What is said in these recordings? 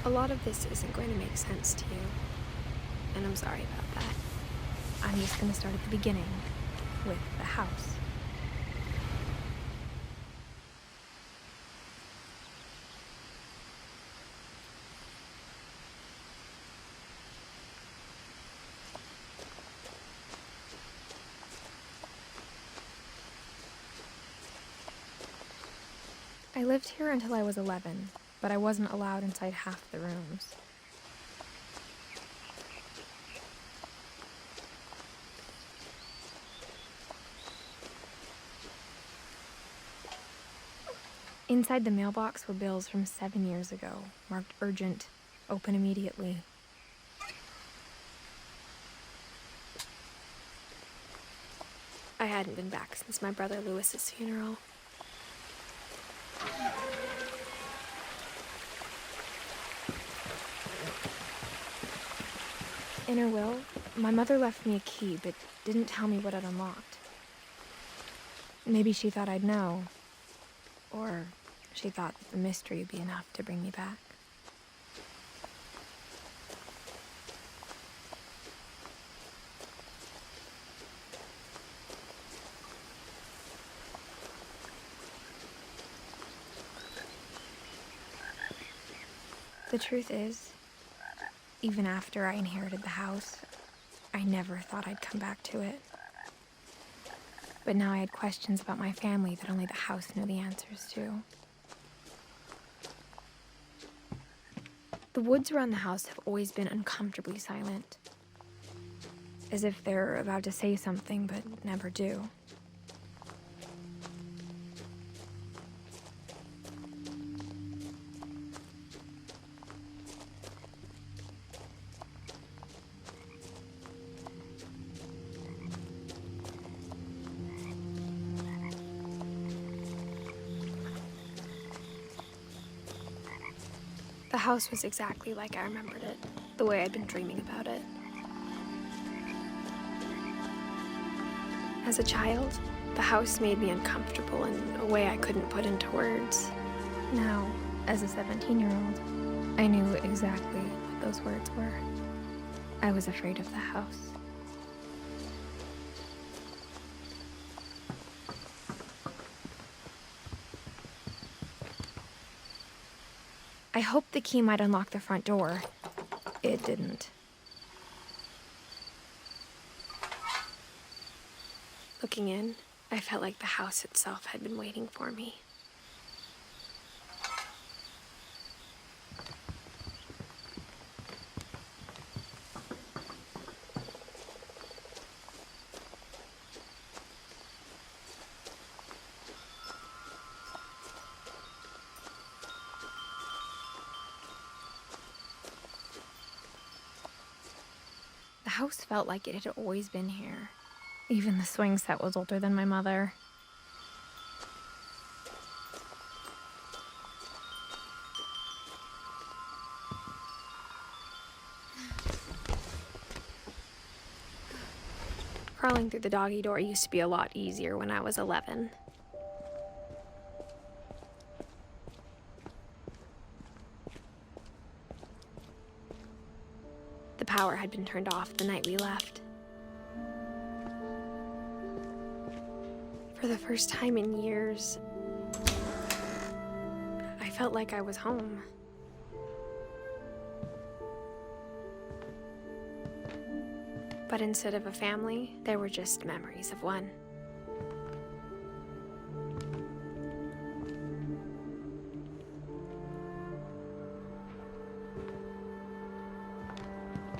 A lot of this isn't going to make sense to you, and I'm sorry about that. I'm just going to start at the beginning, with the house. I lived here until I was 11. But I wasn't allowed inside half the rooms. Inside the mailbox were bills from 7 years ago, marked urgent, open immediately. I hadn't been back since my brother Lewis's funeral. In her will, my mother left me a key, but didn't tell me what it unlocked. Maybe she thought I'd know. Or she thought that the mystery would be enough to bring me back. The truth is, even after I inherited the house, I never thought I'd come back to it. But now I had questions about my family that only the house knew the answers to. The woods around the house have always been uncomfortably silent, as if they're about to say something but never do. The house was exactly like I remembered it, the way I'd been dreaming about it. As a child, the house made me uncomfortable in a way I couldn't put into words. Now, as a 17-year-old, I knew exactly what those words were. I was afraid of the house. I hoped the key might unlock the front door. It didn't. Looking in, I felt like the house itself had been waiting for me. The house felt like it had always been here. Even the swing set was older than my mother. Crawling through the doggy door used to be a lot easier when I was 11. The power had been turned off the night we left. For the first time in years, I felt like I was home. But instead of a family, there were just memories of one.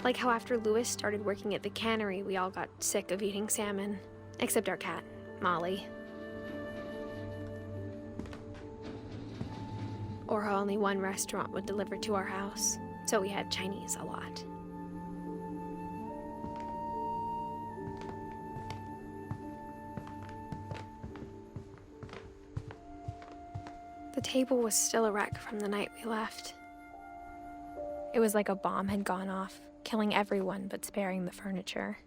Like how after Lewis started working at the cannery, we all got sick of eating salmon. Except our cat, Molly. Or how only one restaurant would deliver to our house, so we had Chinese a lot. The table was still a wreck from the night we left. It was like a bomb had gone off, killing everyone but sparing the furniture.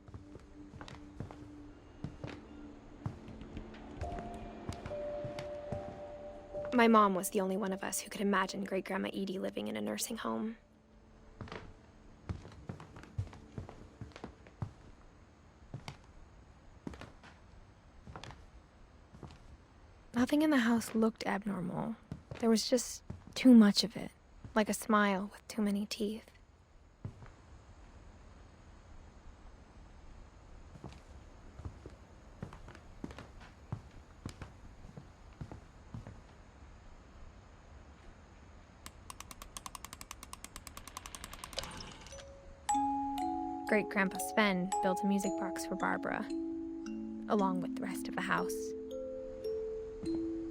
My mom was the only one of us who could imagine Great-Grandma Edie living in a nursing home. Nothing in the house looked abnormal. There was just too much of it, like a smile with too many teeth. Great-Grandpa Sven built a music box for Barbara, along with the rest of the house.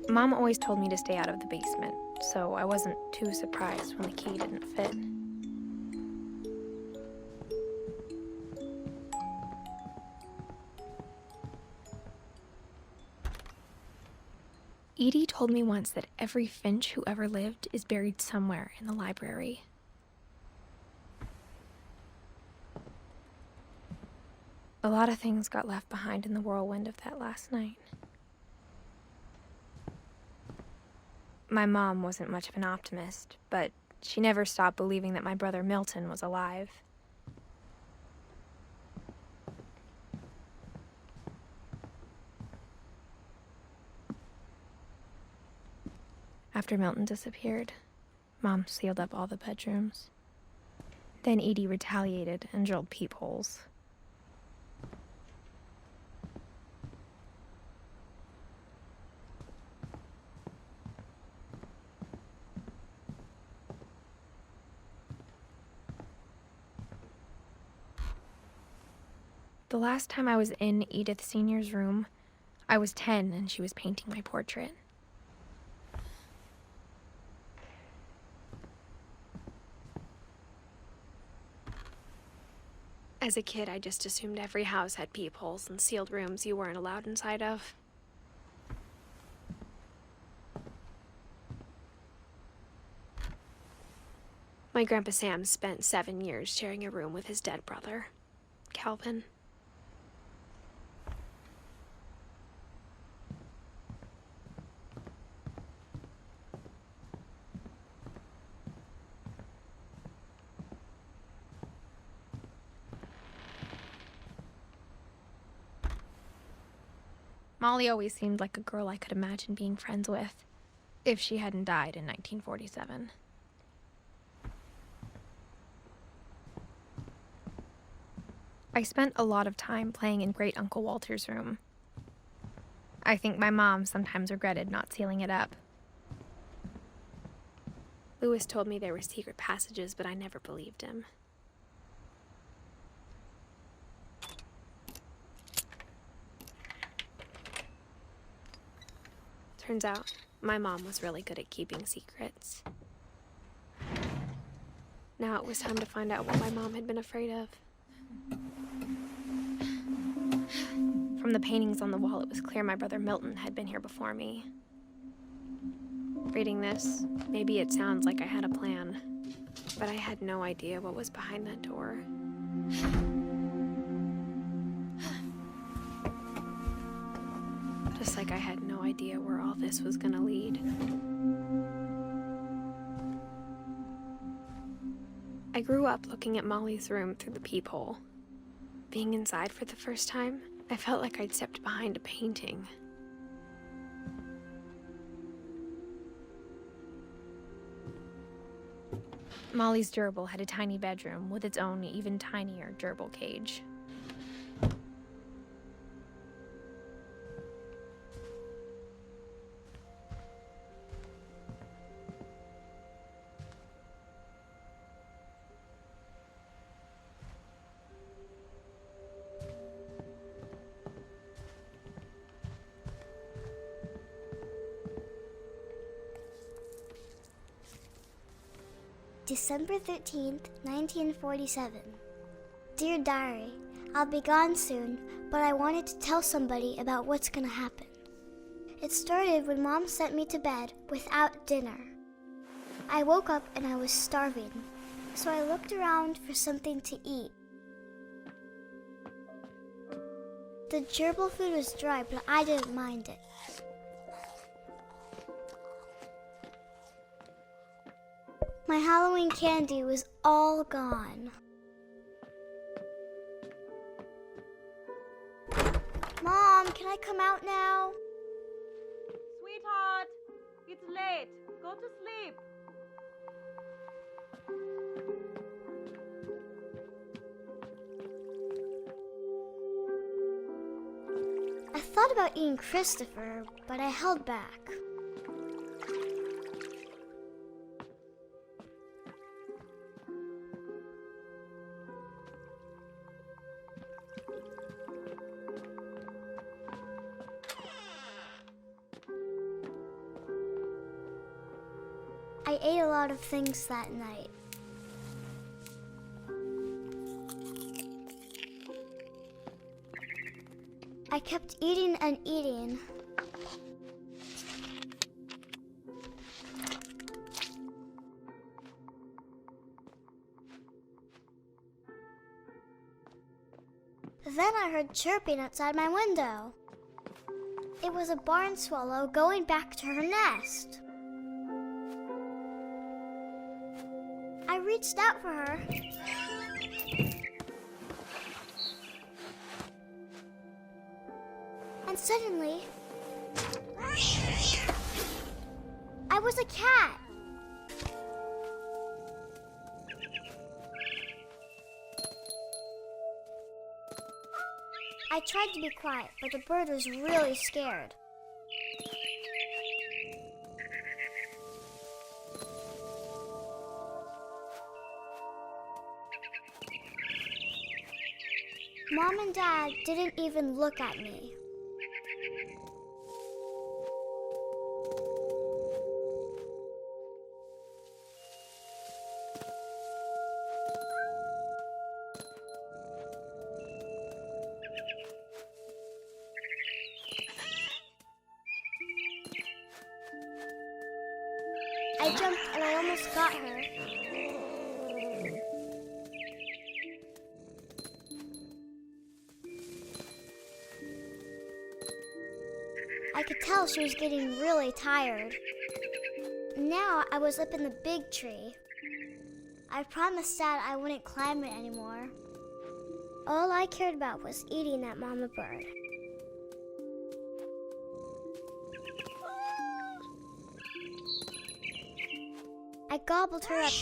Mom always told me to stay out of the basement, so I wasn't too surprised when the key didn't fit. Edie told me once that every Finch who ever lived is buried somewhere in the library. A lot of things got left behind in the whirlwind of that last night. My mom wasn't much of an optimist, but she never stopped believing that my brother Milton was alive. After Milton disappeared, Mom sealed up all the bedrooms. Then Edie retaliated and drilled peepholes. The last time I was in Edith Sr.'s room, I was 10 and she was painting my portrait. As a kid, I just assumed every house had peepholes and sealed rooms you weren't allowed inside of. My Grandpa Sam spent 7 years sharing a room with his dead brother, Calvin. Molly always seemed like a girl I could imagine being friends with, if she hadn't died in 1947. I spent a lot of time playing in Great Uncle Walter's room. I think my mom sometimes regretted not sealing it up. Louis told me there were secret passages, but I never believed him. Turns out, my mom was really good at keeping secrets. Now it was time to find out what my mom had been afraid of. From the paintings on the wall, it was clear my brother Milton had been here before me. Reading this, maybe it sounds like I had a plan, but I had no idea what was behind that door. Just like I had no idea where all this was gonna lead. I grew up looking at Molly's room through the peephole. Being inside for the first time, I felt like I'd stepped behind a painting. Molly's gerbil had a tiny bedroom with its own even tinier gerbil cage. December 13th, 1947. Dear Diary, I'll be gone soon, but I wanted to tell somebody about what's gonna happen. It started when Mom sent me to bed without dinner. I woke up and I was starving, so I looked around for something to eat. The gerbil food was dry, but I didn't mind it. My Halloween candy was all gone. Mom, can I come out now? Sweetheart, it's late. Go to sleep. I thought about eating Christopher, but I held back. I ate a lot of things that night. I kept eating and eating. Then I heard chirping outside my window. It was a barn swallow going back to her nest. I reached out for her. And suddenly, I was a cat. I tried to be quiet, but the bird was really scared. Mom and Dad didn't even look at me. I jumped and I almost got her. I could tell she was getting really tired. Now I was up in the big tree. I promised Dad I wouldn't climb it anymore. All I cared about was eating that mama bird. I gobbled her up.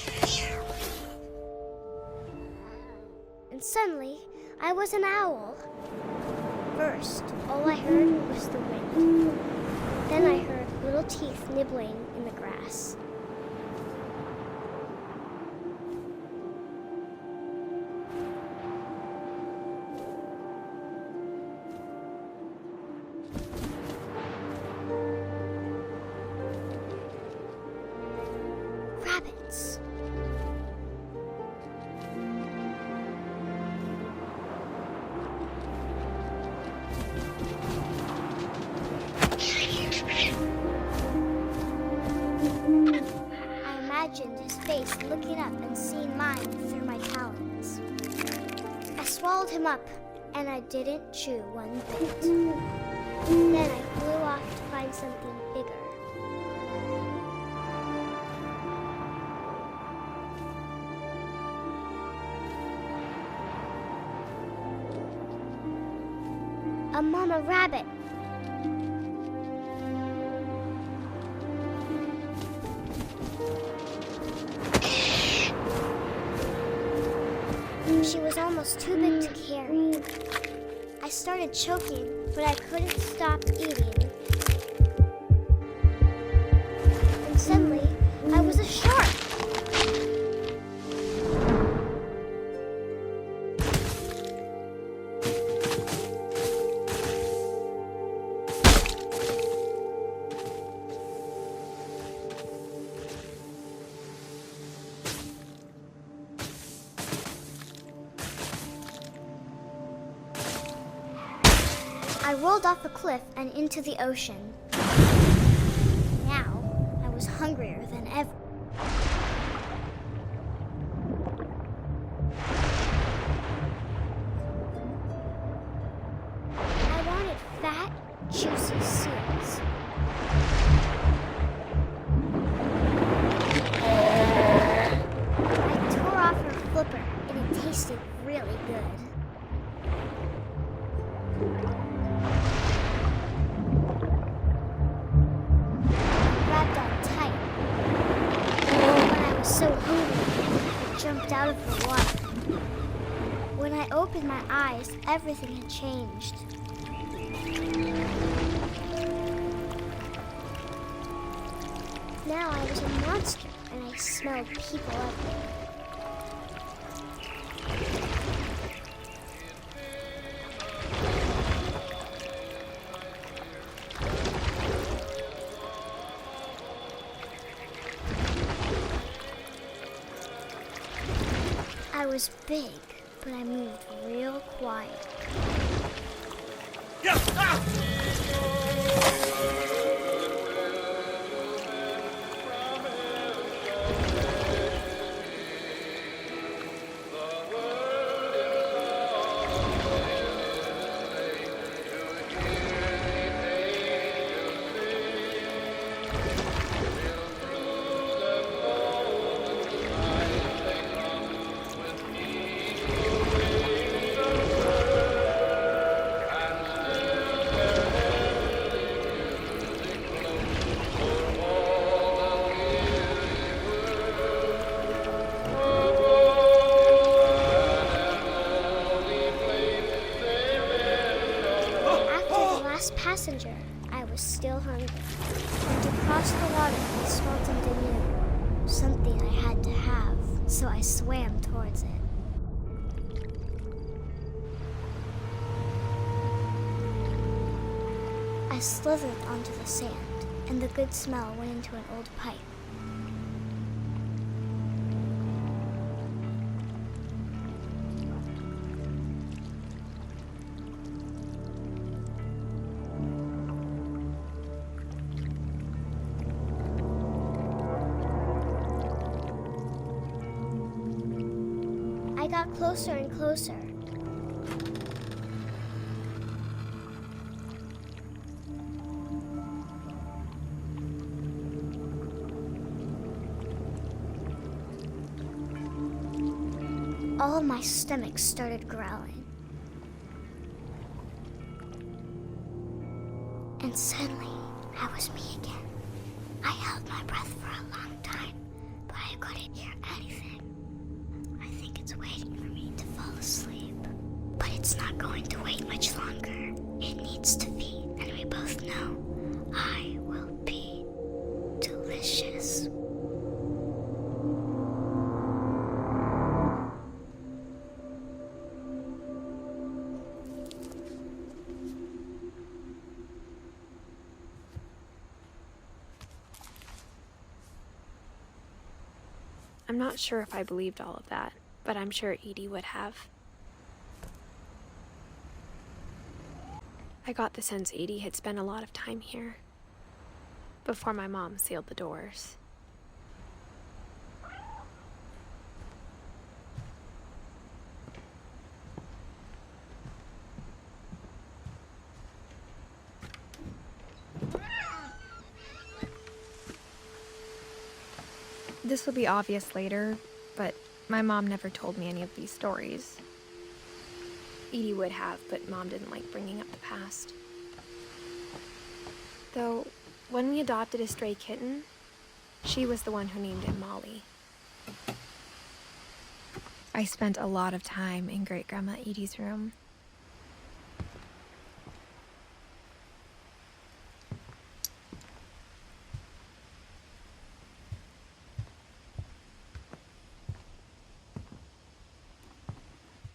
And suddenly, I was an owl. First, all I heard was the wind. Then I heard little teeth nibbling in the grass. Rabbits. I imagined his face looking up and seeing mine through my talons. I swallowed him up, and I didn't chew one bit. Then I flew off to find something bigger. A mama rabbit. She was almost too big to carry. I started choking, but I couldn't stop eating. And suddenly, I was a shark. I rolled off a cliff and into the ocean. Now, I was hungrier than ever. I wanted fat, juicy seals. I tore off her flipper, and it tasted really good. Grabbed on tight. When I was so hungry, I jumped out of the water. When I opened my eyes, everything had changed. Now I was a monster, and I smelled people everywhere. I was big, but I moved real quiet. Passenger, I was still hungry. And to cross the water, I smelled something new. Something I had to have, so I swam towards it. I slithered onto the sand, and the good smell went into an old pipe. I got closer and closer. All of my stomach started growling. And suddenly, I was me again. I held my breath for a long time, but I couldn't hear anything. I think it's waiting for me to fall asleep. But it's not going to wait much longer. It needs to feed, and we both know I will be delicious. I'm not sure if I believed all of that, but I'm sure Edie would have. I got the sense Edie had spent a lot of time here, before my mom sealed the doors. This will be obvious later, but my mom never told me any of these stories. Edie would have, but Mom didn't like bringing up the past. Though, when we adopted a stray kitten, she was the one who named it Molly. I spent a lot of time in Great-Grandma Edie's room.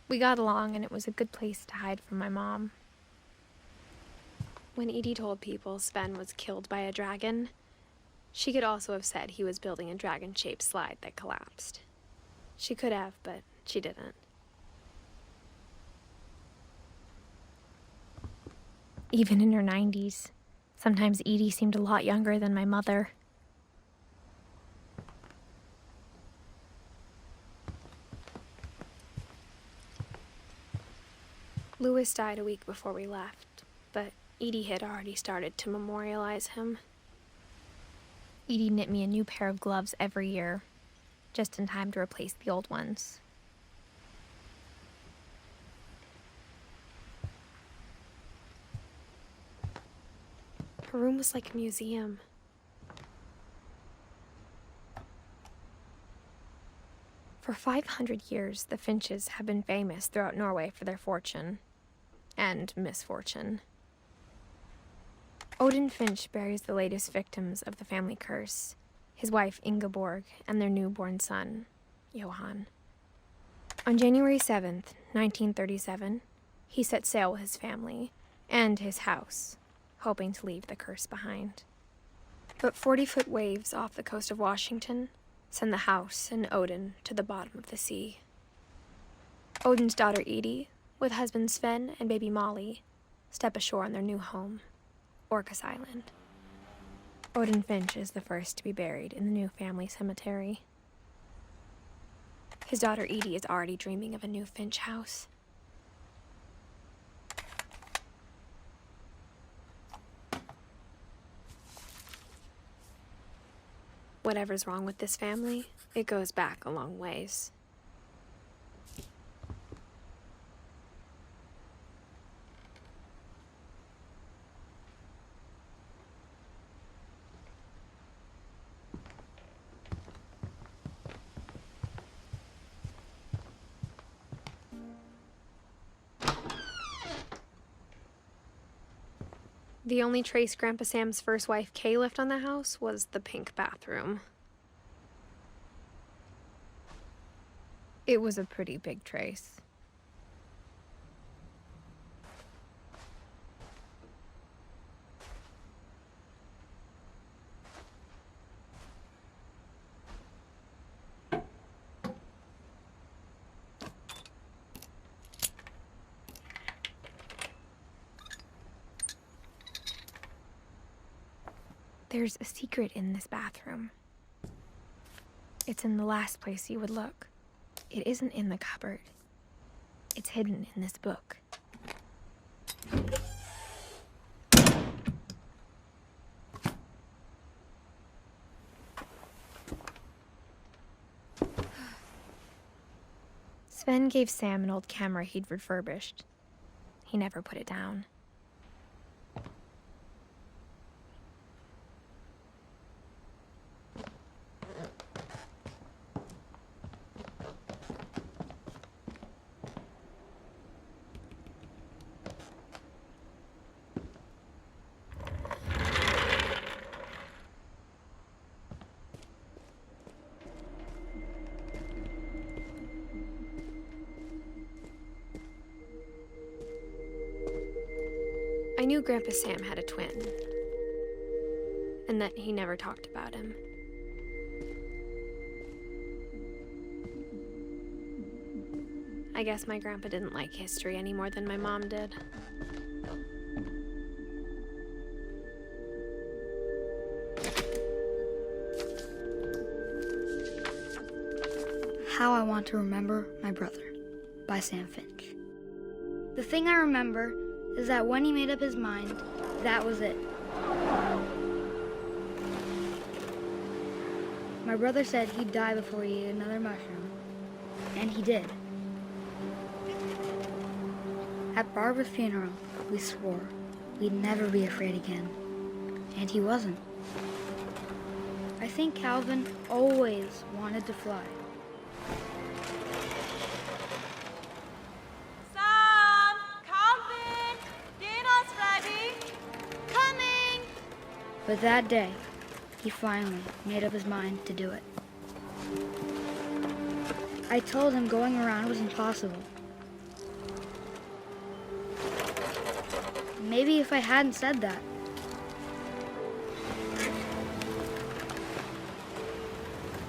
We got along, and it was a good place to hide from my mom. When Edie told people Sven was killed by a dragon, she could also have said he was building a dragon-shaped slide that collapsed. She could have, but she didn't. Even in her 90s, Sometimes Edie seemed a lot younger than my mother. Louis died a week before we left, but Edie had already started to memorialize him. Edie knit me a new pair of gloves every year, just in time to replace the old ones. Her room was like a museum. For 500 years, the Finches have been famous throughout Norway for their fortune and misfortune. Odin Finch buries the latest victims of the family curse, his wife Ingeborg and their newborn son, Johan. On January 7th, 1937, he set sail with his family and his house, hoping to leave the curse behind. But 40-foot waves off the coast of Washington send the house and Odin to the bottom of the sea. Odin's daughter Edie, with husband Sven and baby Molly, step ashore on their new home, Orcas Island. Odin Finch is the first to be buried in the new family cemetery. His daughter Edie is already dreaming of a new Finch house. Whatever's wrong with this family, it goes back a long ways. The only trace Grandpa Sam's first wife Kay left on the house was the pink bathroom. It was a pretty big trace. There's a secret in this bathroom. It's in the last place you would look. It isn't in the cupboard. It's hidden in this book. Sven gave Sam an old camera he'd refurbished. He never put it down. I knew Grandpa Sam had a twin, and that he never talked about him. I guess my grandpa didn't like history any more than my mom did. How I Want to Remember My Brother by Sam Finch. The thing I remember is that when he made up his mind, that was it. My brother said he'd die before he ate another mushroom, and he did. At Barbara's funeral, we swore we'd never be afraid again, and he wasn't. I think Calvin always wanted to fly. Sam! Calvin! Dinner's ready! Coming! But that day, he finally made up his mind to do it. I told him going around was impossible. Maybe if I hadn't said that.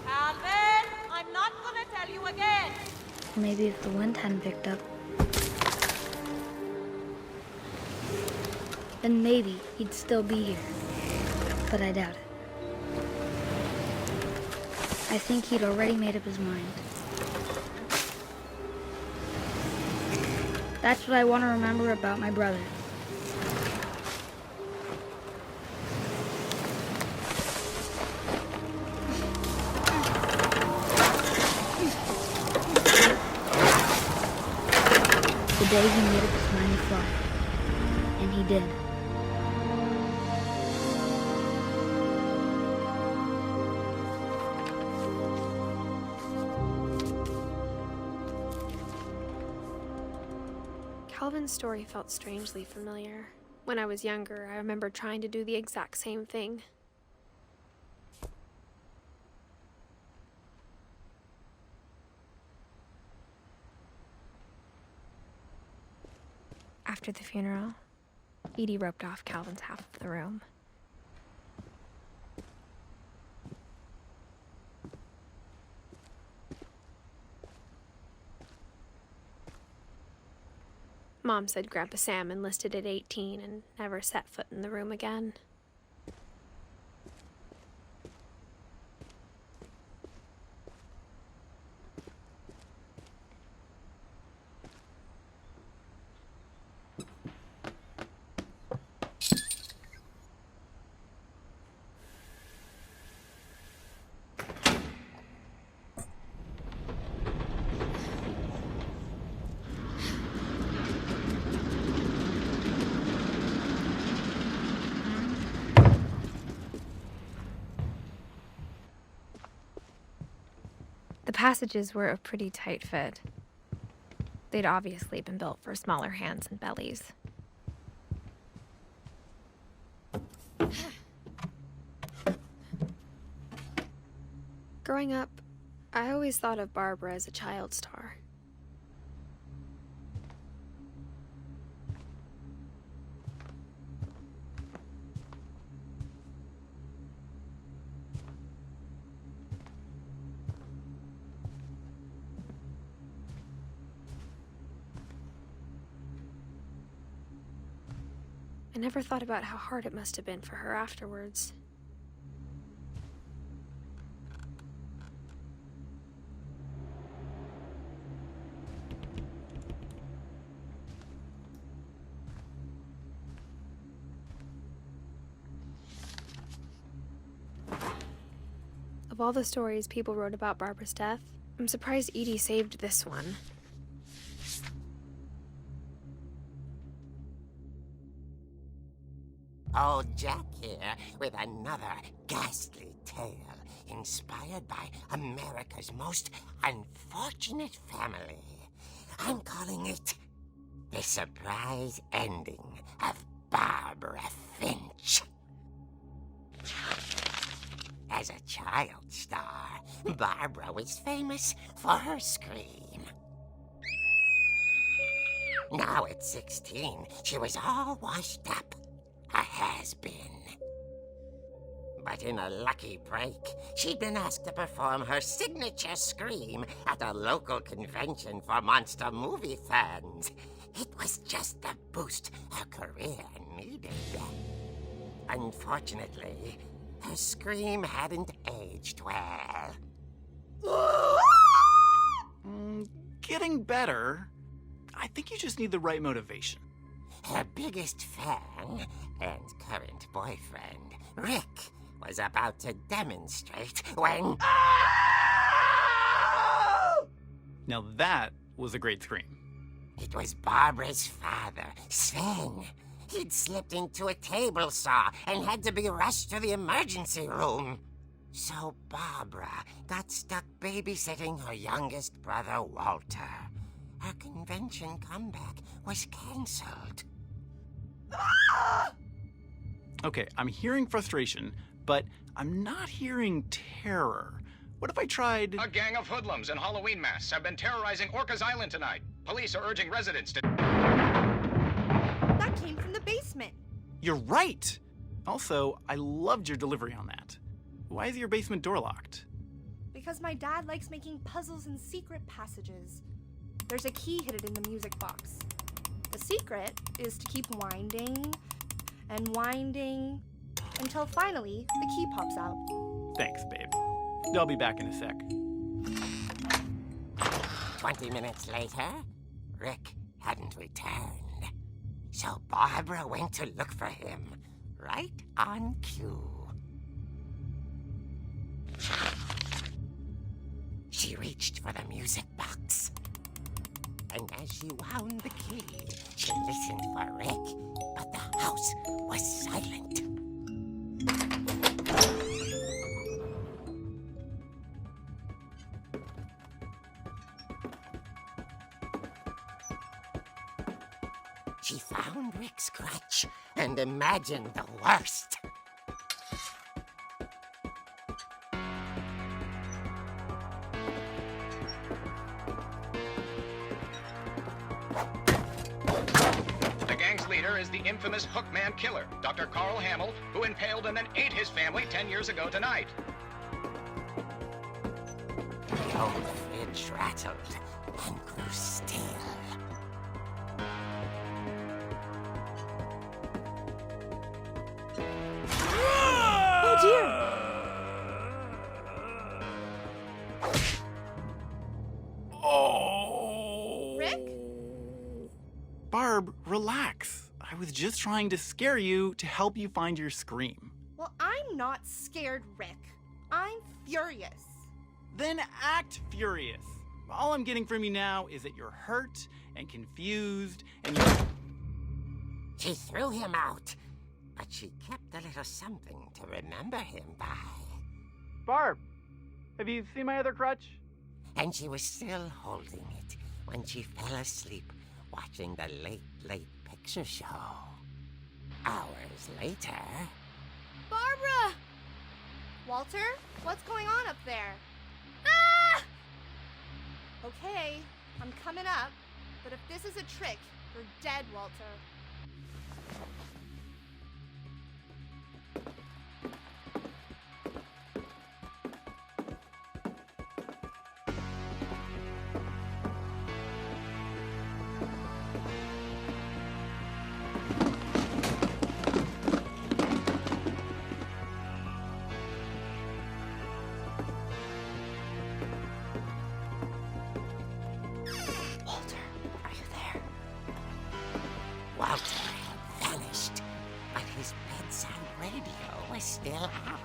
Calvin! I'm not gonna tell you again! Maybe if the wind hadn't picked up. then maybe he'd still be here. But I doubt it. I think he'd already made up his mind. That's what I want to remember about my brother. The day he made up his mind to fly. And he did. Calvin's story felt strangely familiar. When I was younger, I remember trying to do the exact same thing. After the funeral, Edie roped off Calvin's half of the room. Mom said Grandpa Sam enlisted at 18 and never set foot in the room again. The passages were a pretty tight fit. They'd obviously been built for smaller hands and bellies. Growing up, I always thought of Barbara as a child star. I never thought about how hard it must have been for her afterwards. Of all the stories people wrote about Barbara's death, I'm surprised Edie saved this one. Old Jack here with another ghastly tale inspired by America's most unfortunate family. I'm calling it The Surprise Ending of Barbara Finch. As a child star, Barbara was famous for her scream. Now at 16, she was all washed up. A has-been. But in a lucky break, she'd been asked to perform her signature scream at a local convention for monster movie fans. It was just the boost her career needed. Unfortunately, her scream hadn't aged well. Getting better. I think you just need the right motivation. Her biggest fan and current boyfriend, Rick, was about to demonstrate when... Now that was a great scream. It was Barbara's father, Sven. He'd slipped into a table saw and had to be rushed to the emergency room. So Barbara got stuck babysitting her youngest brother, Walter. Her convention comeback was cancelled. Okay, I'm hearing frustration, but I'm not hearing terror. What if I tried... A gang of hoodlums in Halloween masks have been terrorizing Orcas Island tonight. Police are urging residents to... That came from the basement. You're right! Also, I loved your delivery on that. Why is your basement door locked? Because my dad likes making puzzles and secret passages. There's a key hidden in the music box. The secret is to keep winding and winding until finally the key pops out. Thanks, babe. I'll be back in a sec. 20 minutes later, Rick hadn't returned. So Barbara went to look for him, right on cue. She reached for the music box. And as she wound the key, she listened for Rick, but the house was silent. She found Rick's crutch and imagined the worst. The gang's leader is the infamous Hookman killer, Dr. Carl Hamill, who impaled and then ate his family 10 years ago tonight. The old fridge rattled and grew still. Oh dear! Oh! Rick? Barb, relax. I was just trying to scare you to help you find your scream. Well, I'm not scared, Rick. I'm furious. Then act furious. All I'm getting from you now is that you're hurt and confused and you're... She threw him out, but she kept a little something to remember him by. Barb, have you seen my other crutch? And she was still holding it when she fell asleep watching the late picture show. Hours later... Barbara! Walter, what's going on up there? Ah! Okay, I'm coming up, but if this is a trick, you're dead, Walter. Walter had vanished, but his bedside radio was still on.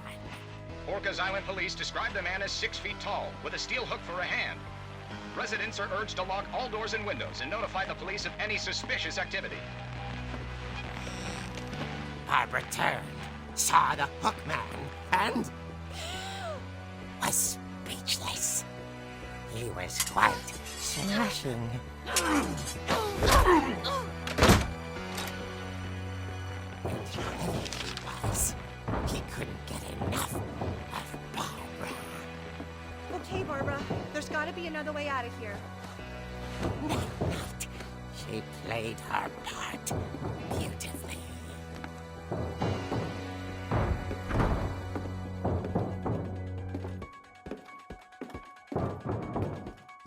Orcas Island police describe the man as 6 feet tall, with a steel hook for a hand. Residents are urged to lock all doors and windows and notify the police of any suspicious activity. Barbara turned, saw the Hookman, and was speechless. He was quite smashing. And he was. He couldn't get enough of Barbara. Okay, Barbara, there's gotta be another way out of here. Not. She played her part beautifully.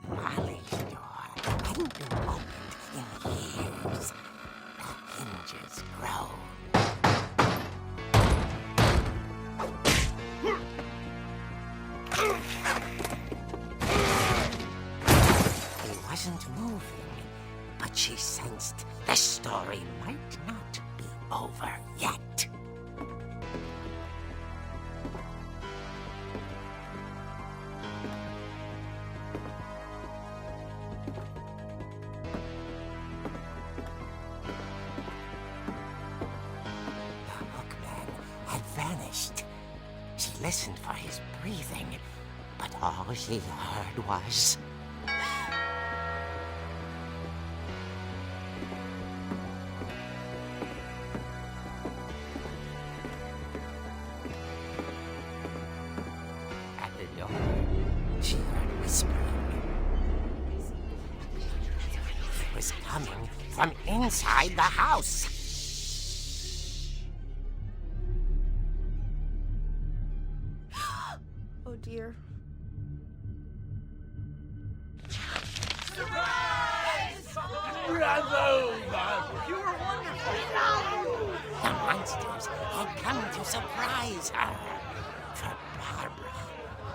Molly's door hadn't been opened in years. The hinges groaned. He wasn't moving, but she sensed the story might not be over yet. The Hookman had vanished. She listened for his breathing, but all she heard was... At the door, she heard whispering. It was coming from inside the house. Oh dear. The monsters had come to surprise her. For Barbara,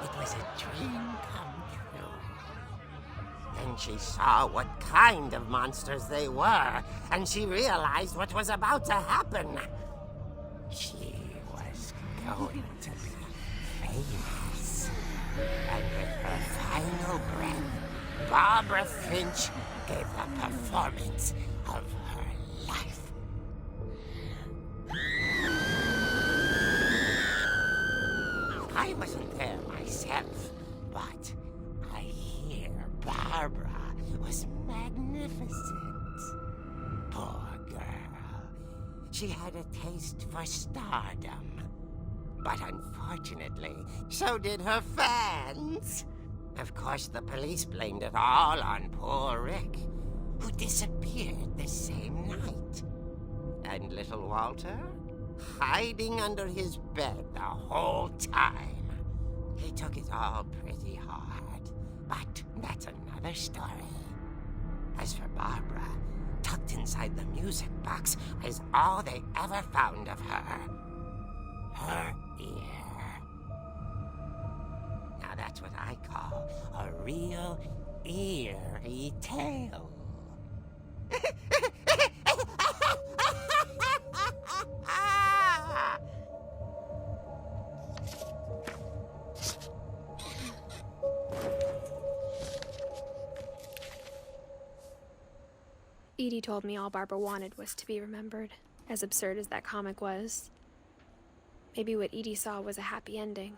it was a dream come true. Then she saw what kind of monsters they were, and she realized what was about to happen. She was going to be famous. And with her final breath, Barbara Finch gave the performance of her life. I wasn't there myself, but I hear Barbara was magnificent. Poor girl. She had a taste for stardom. But unfortunately, so did her fans. Of course, the police blamed it all on poor Rick, who disappeared the same night. And little Walter? Hiding under his bed the whole time. He took it all pretty hard, but that's another story. As for Barbara, tucked inside the music box is all they ever found of her. Her ear. Now that's what I call a real eerie tale. Edie told me all Barbara wanted was to be remembered, as absurd as that comic was. Maybe what Edie saw was a happy ending.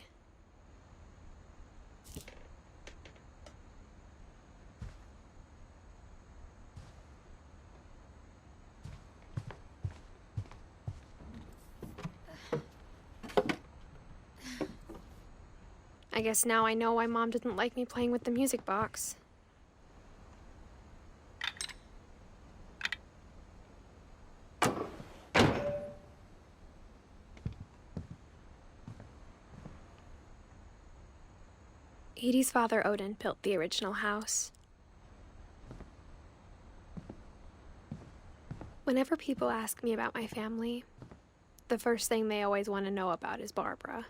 I guess now I know why Mom didn't like me playing with the music box. Edie's father, Odin, built the original house. Whenever people ask me about my family, the first thing they always want to know about is Barbara.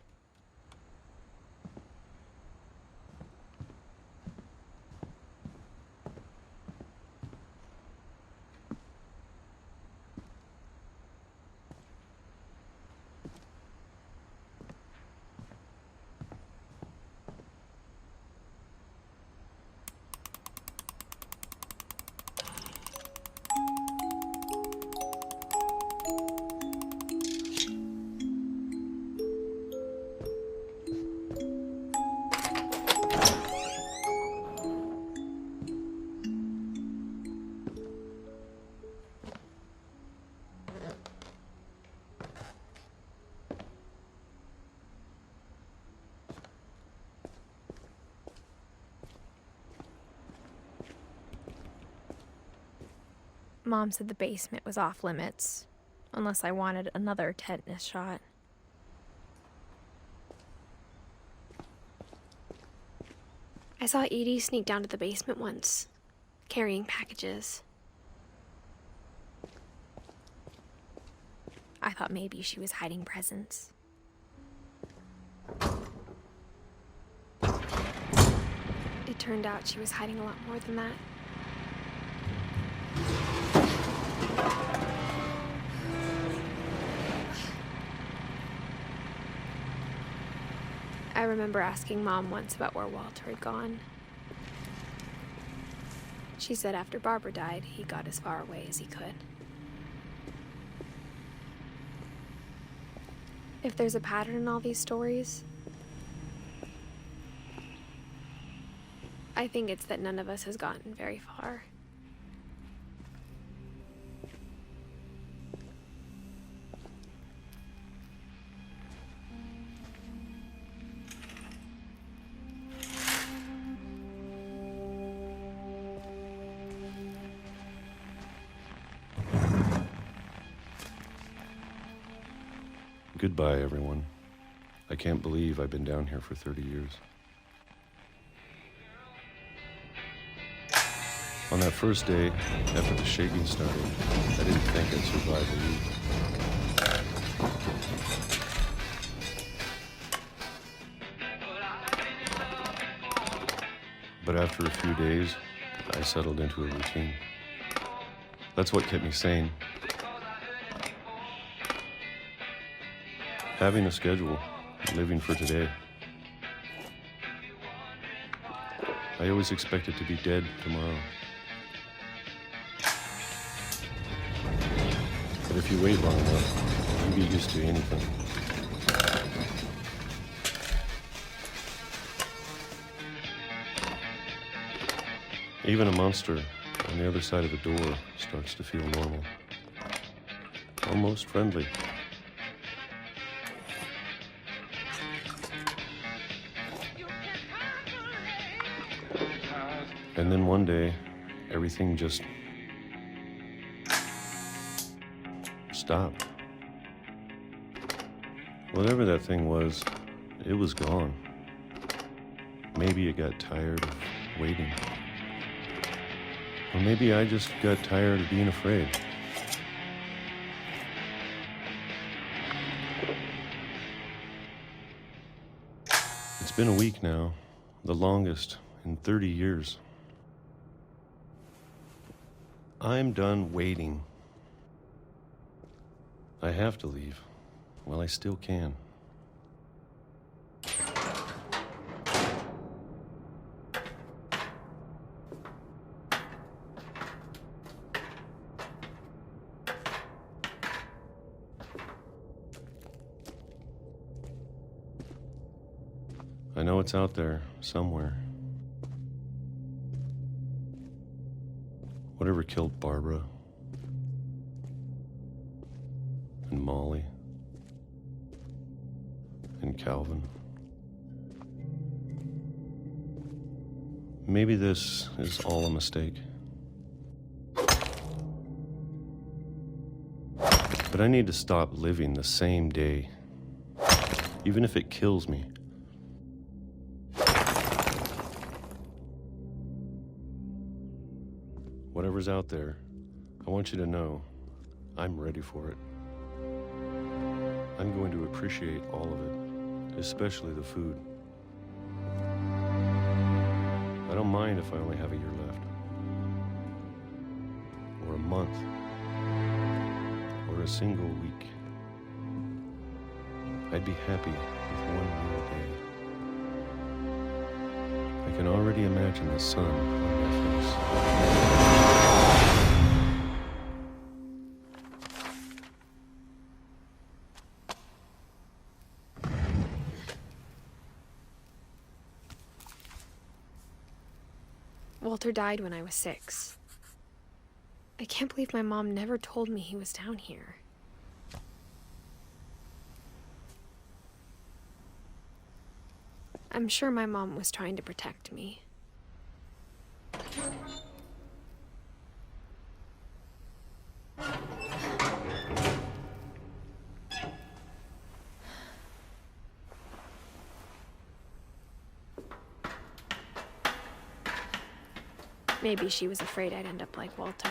Mom said the basement was off limits, unless I wanted another tetanus shot. I saw Edie sneak down to the basement once, carrying packages. I thought maybe she was hiding presents. It turned out she was hiding a lot more than that. I remember asking Mom once about where Walter had gone. She said after Barbara died, he got as far away as he could. If there's a pattern in all these stories, I think it's that none of us has gotten very far. Goodbye, everyone. I can't believe I've been down here for 30 years. On that first day, after the shaking started, I didn't think I'd survive a week. But after a few days, I settled into a routine. That's what kept me sane. Having a schedule, living for today. I always expected to be dead tomorrow. But if you wait long enough, you get used to anything. Even a monster on the other side of the door starts to feel normal. Almost friendly. And then one day, everything just stopped. Whatever that thing was, it was gone. Maybe it got tired of waiting. Or maybe I just got tired of being afraid. It's been a week now, the longest in 30 years. I'm done waiting. I have to leave while I still can. I know it's out there somewhere. Whatever killed Barbara and Molly and Calvin. Maybe this is all a mistake. But I need to stop living the same day, even if it kills me. Whatever's out there, I want you to know I'm ready for it. I'm going to appreciate all of it, especially the food. I don't mind if I only have a year left, or a month, or a single week. I'd be happy with one more day. I can already imagine the sun on my face. Walter died when I was 6. I can't believe my mom never told me he was down here. I'm sure my mom was trying to protect me. Maybe she was afraid I'd end up like Walter.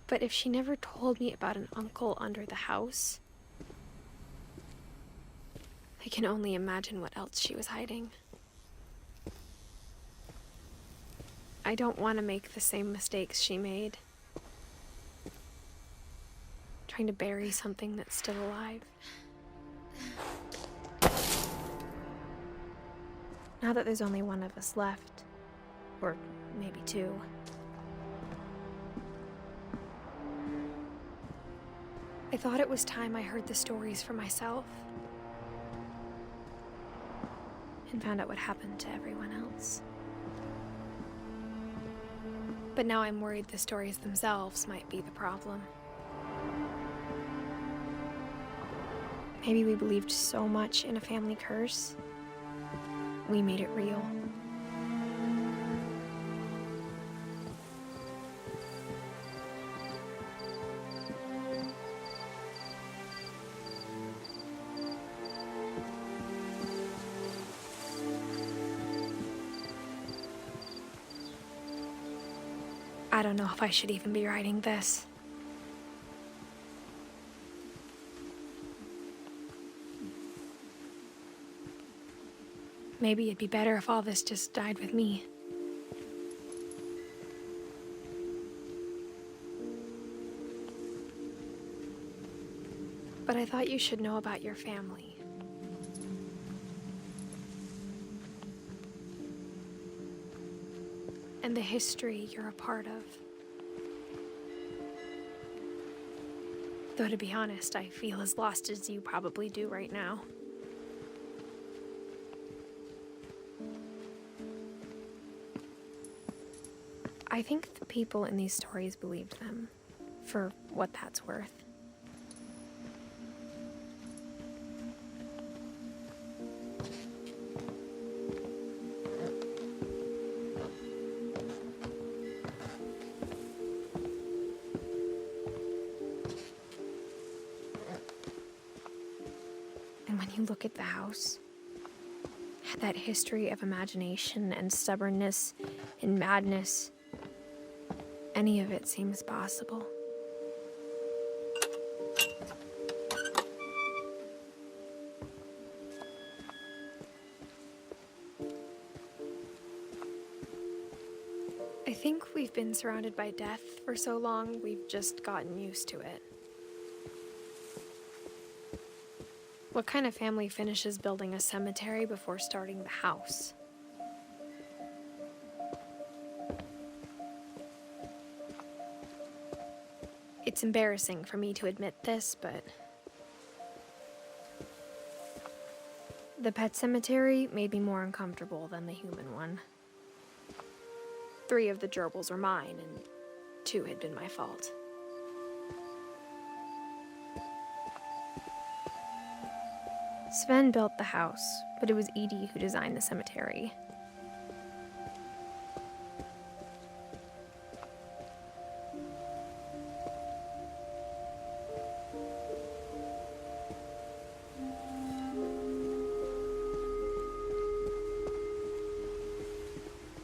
But if she never told me about an uncle under the house, I can only imagine what else she was hiding. I don't want to make the same mistakes she made. Trying to bury something that's still alive. Now that there's only one of us left, or maybe 2, I thought it was time I heard the stories for myself and found out what happened to everyone else. But now I'm worried the stories themselves might be the problem. Maybe we believed so much in a family curse, we made it real. I don't know if I should even be writing this. maybe it'd be better if all this just died with me. But I thought you should know about your family. And the history you're a part of. Though to be honest, I feel as lost as you probably do right now. I think the people in these stories believed them, for what that's worth. And when you look at the house, that history of imagination and stubbornness and madness, any of it seems possible. I think we've been surrounded by death for so long, we've just gotten used to it. What kind of family finishes building a cemetery before starting the house? It's embarrassing for me to admit this, but the pet cemetery made me more uncomfortable than the human one. 3 of the gerbils were mine, and 2 had been my fault. Sven built the house, but it was Edith who designed the cemetery.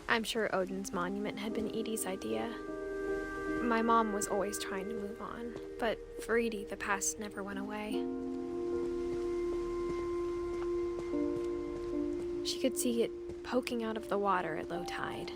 I'm sure Odin's monument had been Edie's idea. My mom was always trying to move on, but for Edie, the past never went away. She could see it poking out of the water at low tide.